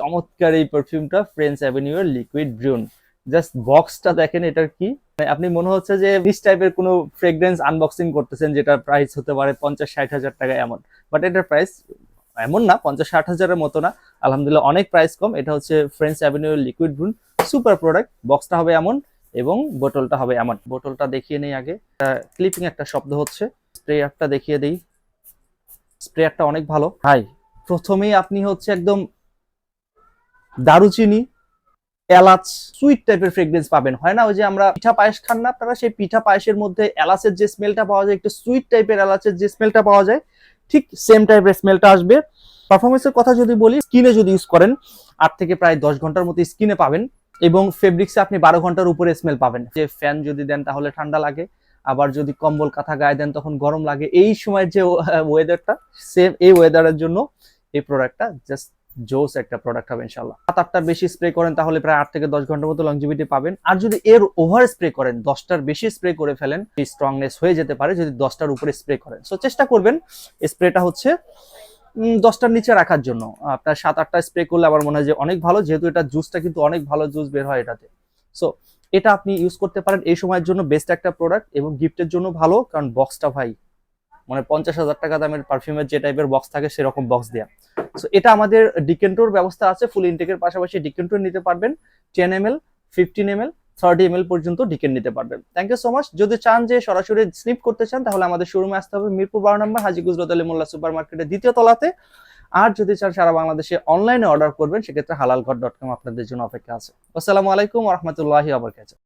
চমৎকার এই পারফিউমটা French avenue এর লিকুইড ব্রিউন। জাস্ট বক্সটা দেখেন, এটার কি আপনি মনে হচ্ছে যে দিস টাইপের কোনো ফ্রেগ্রেন্স আনবক্সিং করতেছেন, যেটার প্রাইস হতে পারে 50-60 হাজার টাকা এমন। বাট এটার প্রাইস এমন না, 50-60 হাজারের মতো না, আলহামদুলিল্লাহ অনেক প্রাইস কম। এটা হচ্ছে ফ্রেঞ্চ অ্যাভিনিউ লিকুইড ব্রিউন, সুপার প্রোডাক্ট। বক্সটা হবে এমন এবং বোতলটা হবে এমন। বোতলটা দেখিয়ে নেই আগে। ক্লিপিং একটা শব্দ হচ্ছে। স্প্রেয়ারটা দেখিয়ে দিই। স্প্রেয়ারটা অনেক ভালো ভাই। প্রথমেই আপনি হচ্ছে একদম দারুচিনি, এলাচ, সুইট টাইপের ফ্রেগ্রেন্স পাবেন। হয় না ওই যে আমরা পিঠা পায়েস খান না আপনারা, সেই পিঠা পায়েসের মধ্যে এলাচের যে স্মেলটা পাওয়া যায়, একটু সুইট টাইপের এলাচের যে স্মেলটা পাওয়া যায়, ঠিক সেম টাইপের স্মেলটা আসবে। পারফরমেন্সের কথা যদি বলি, স্কিনে যদি ইউজ করেন 8 থেকে প্রায় 10 ঘন্টার মতো স্কিনে পাবেন, এবং ফেব্রিক্সে আপনি 12 ঘন্টার উপরে স্মেল পাবেন। যে ফ্যান যদি দেন তাহলে ঠান্ডা লাগে, আবার যদি কম্বল কাঁথা গায়ে দেন তখন গরম লাগে। এই সময়ের যে ওয়েদারটা, সেম এই ওয়েদারের জন্য এই প্রোডাক্টটা জাস্ট জোস একটা প্রোডাক্ট হবে ইনশাআল্লাহ। 7-8টার বেশি স্প্রে করেন তাহলে প্রায় 8 থেকে 10 ঘন্টার মতো লংজিভিটি পাবেন। আর যদি এর ওভার স্প্রে করেন, 10টার বেশি স্প্রে করে ফেলেন, স্ট্রংনেস হয়ে যেতে পারে যদি 10টার উপরে স্প্রে করেন। সো চেষ্টা করবেন স্প্রেটা হচ্ছে 10টার নিচে রাখার জন্য। আপনার 7-8টা স্প্রে করলে আমার মনে হয় যে অনেক ভালো, যেহেতু এটা জুসটা কিন্তু অনেক ভালো জুস বের হয় এটাতে। সো এটা আপনি ইউজ করতে পারেন এই সময়ের জন্য, বেস্ট একটা প্রোডাক্ট, এবং গিফটের জন্য ভালো, কারণ বক্সটা ভাই মানে 50,000 টাকা দামের পারফিউমের যে টাইপের বক্স থাকে সেরকম বক্স দেয়া। সো এটা আমাদের ডিকেন্টোর ব্যবস্থা আছে, ফুল ইনটেকের পাশাপাশি ডিকেন্টোর নিতে পারবেন। 10 ml, 15 ml, 30 ml পর্যন্ত ডিকেন্ট নিতে পারবেন। Thank you so much. যদি চান যে সরাসরি স্নিপ করতে চান তাহলে আমাদের শোরুমে আসতে হবে, মিরপুর 12 নম্বর হাজী গুজরাত আলী মোল্লা সুপার মার্কেটের 2য় তলাতে। আর যদি চান সারা বাংলাদেশে অনলাইনে অর্ডার করবেন, সেক্ষেত্রে হালালঘর.com আপনাদের জন্য অপেক্ষা আছে। আসসালামু আলাইকুম ওয়া রাহমাতুল্লাহি ওয়া বারাকাতুহু।